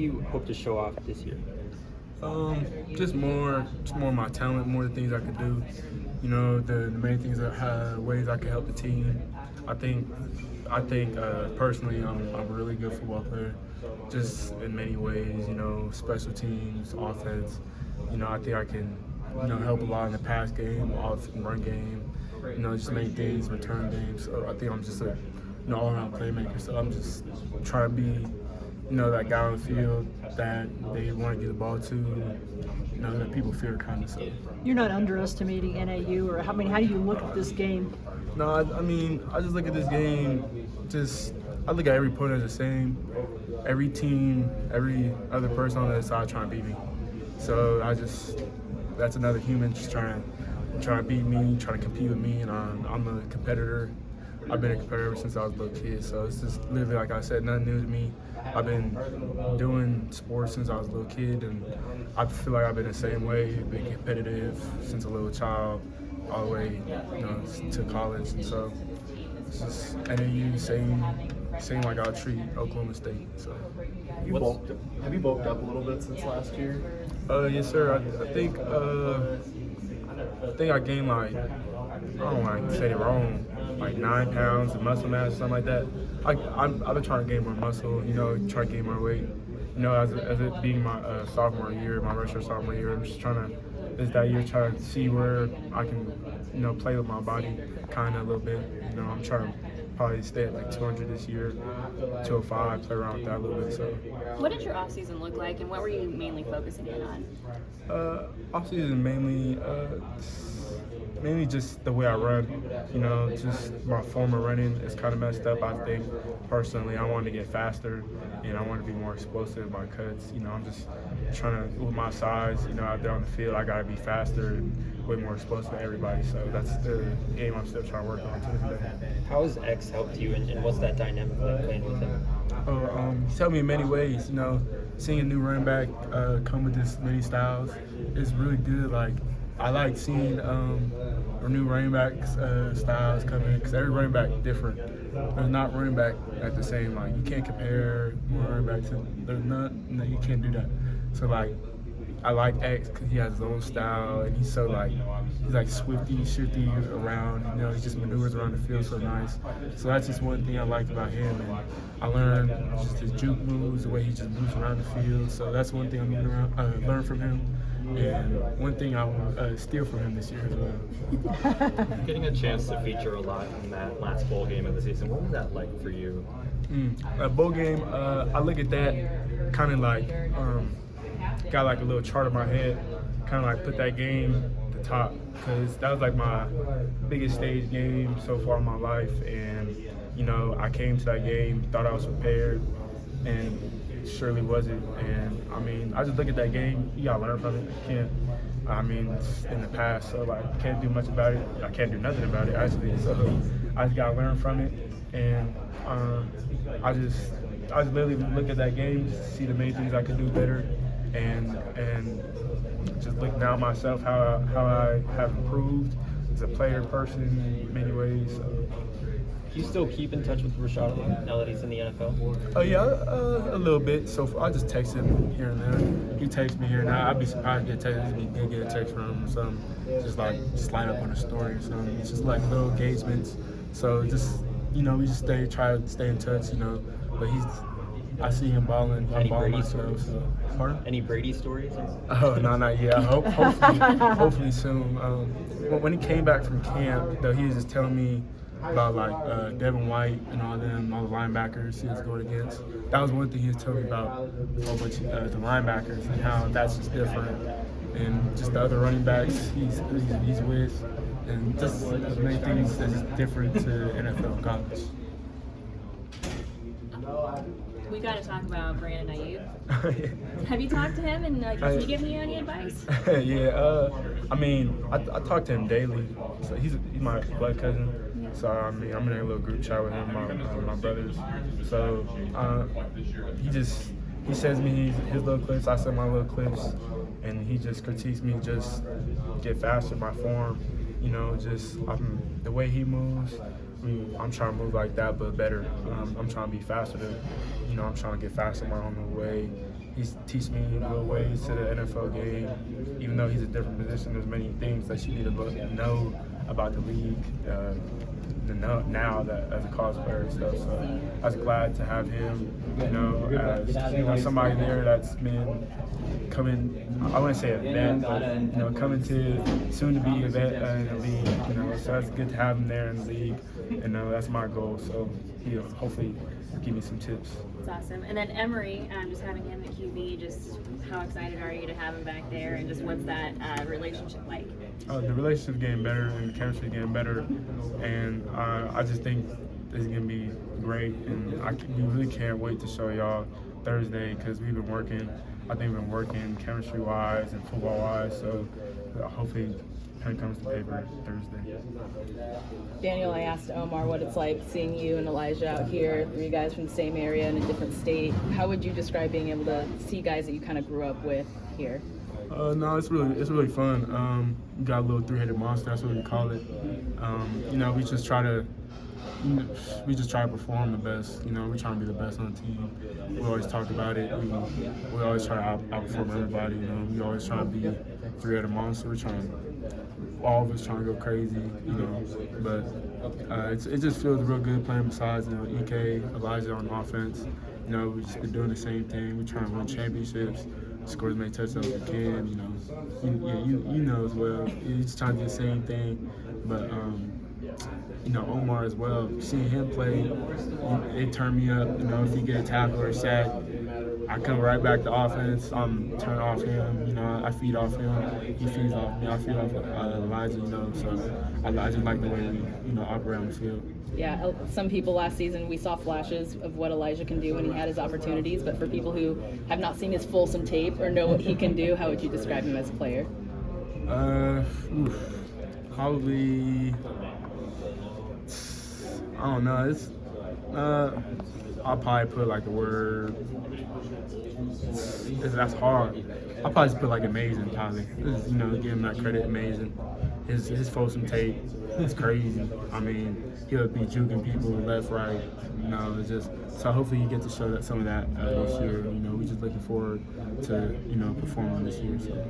you hope to show off this year? Just more of my talent, more the things I could do. You know, the main things that ways I can help the team. I think personally, I'm a really good football player, just in many ways. You know, special teams, offense. You know, I think I can, help a lot in the pass game, run game. You know, just make things, return games. So I think I'm just a, all-around playmaker. So I'm just trying to be, that guy on the field that they want to get the ball to, that people fear kind of. So. You're not underestimating NAU, or how do you look at this game? No, I just look at this game, I look at every opponent as the same. Every team, every other person on the other side trying to beat me. So that's another human just trying to beat me, trying to compete with me, and I'm a competitor. I've been a competitor ever since I was a little kid, so it's just literally, like I said, nothing new to me. I've been doing sports since I was a little kid, and I feel like I've been the same way, been competitive since a little child, all the way, to college. And so it's just NAU, same like I'll treat Oklahoma State. So. Have you bulked up a little bit since last year? Yes, sir. I think I gained like, I don't want to say it wrong, like 9 pounds of muscle mass, something like that. I've been trying to gain more muscle, try to gain more weight. As it being my sophomore year, my redshirt sophomore year, I'm just trying to see where I can, play with my body kind of a little bit. I'm trying to probably stay at like 200 this year, 205, play around with that a little bit. So. What did your off-season look like, and what were you mainly focusing in on? Off-season mainly just the way I run. Just my form of running is kind of messed up. I think personally, I want to get faster, and I want to be more explosive in my cuts. I'm just trying to, with my size, out there on the field, I got to be faster and way more explosive than everybody. So that's the game I'm still trying to work on today. How has X helped you, and what's that dynamic like playing with him? He's helped me in many ways. Seeing a new running back come with this many styles is really good. Like, I like seeing new running back styles come in, because every running back is different. There's not running back at the same. Like, you can't compare one running back to. There's none. No, you can't do that. So like, I like X because he has his own style, and he's so he's swifty, shifty around. He just maneuvers around the field so nice. So that's just one thing I liked about him, and I learned just his juke moves, the way he just moves around the field. So that's one thing I'm gonna learn from him, and one thing I will steal from him this year as well. Getting a chance to feature a lot in that last bowl game of the season, what was that like for you? A bowl game, I look at that kind of like. Got like a little chart in my head, kind of like put that game at the top, because that was like my biggest stage game so far in my life. And I came to that game, thought I was prepared, and it surely wasn't. And I just look at that game, you gotta learn from it. You can't, it's in the past, so like, can't do much about it. I can't do nothing about it actually, so I just gotta learn from it. And I just literally look at that game, see the main things I could do better, and just look now myself how I have improved as a player, person in many ways. So. Do you still keep in touch with Rashad now that he's in the NFL? Oh yeah, a little bit. So I just text him here and there. He texts me here and there. I'd be surprised to get a text from him or something. Just line up on a story or something. It's just like little engagements. So just we just try to stay in touch. But I see him balling. I'm balling myself. So. Pardon? Any Brady stories? Oh, no, not yet. Hopefully soon. When he came back from camp, though, he was just telling me about like Devin White and all the linebackers he was going against. That was one thing he was telling me about a whole bunch of the linebackers and how that's just different, and just the other running backs he's with, and just the many things that's different to NFL and college. We got to talk about Brandon Ayuk. Yeah. Have you talked to him, and can you give me any advice? Yeah, I talk to him daily. So he's my blood cousin. So I'm in a little group chat with him, my brothers. So he sends me his little clips. I send my little clips, and he just critiques me, just get faster, my form. The way he moves. I'm trying to move like that, but better. I'm trying to be faster. I'm trying to get faster my own way. he's teaching me little ways to the NFL game. Even though he's a different position, there's many things that you need to know about the league. Now that as a college player and stuff, so I was glad to have him, as somebody there that's been coming. I wouldn't say a vet, but coming to soon to be a vet in the league. So it's good to have him there in the league, and that's my goal. So hopefully give me some tips. That's awesome. And then Emory, just having him at QB, just how excited are you to have him back there, and just what's that relationship like? The relationship's getting better, and the chemistry's getting better, and I just think it's gonna be great, and we really can't wait to show y'all Thursday because we've been working. I think we've been working chemistry-wise and football-wise, so hopefully pen comes to paper Thursday. Daniyel, I asked Omar what it's like seeing you and Elijah out here, 3 guys from the same area in a different state. How would you describe being able to see guys that you kind of grew up with here? No, it's really fun. We got a little 3-headed monster. That's what we call it. We just try to perform the best. We're trying to be the best on the team. We always talk about it. We always try to outperform everybody. We always try to be 3-headed monster. All of us trying to go crazy. But it just feels real good playing besides EK, Elijah on offense. We've just been doing the same thing. We're trying to win championships, score as many touchdowns as we can. You know as well. You're just trying to do the same thing, but. Omar as well. Seeing him play, it turned me up. If he get a tackle or a sack, I come right back to offense. Turn off him. I feed off him. He feeds off me. I feed off Elijah. So I just like the way we operate on the field. Yeah, some people last season we saw flashes of what Elijah can do when he had his opportunities. But for people who have not seen his fulsome tape or know what he can do, how would you describe him as a player? Probably. I don't know. I'll probably put like the word. That's hard. I'll probably just put like amazing. Probably, give him that credit. Amazing. His fulsome tape is crazy. I mean, he'll be juking people left, right. It's just so hopefully you get to show some of that this year. We're just looking forward to performing this year. So.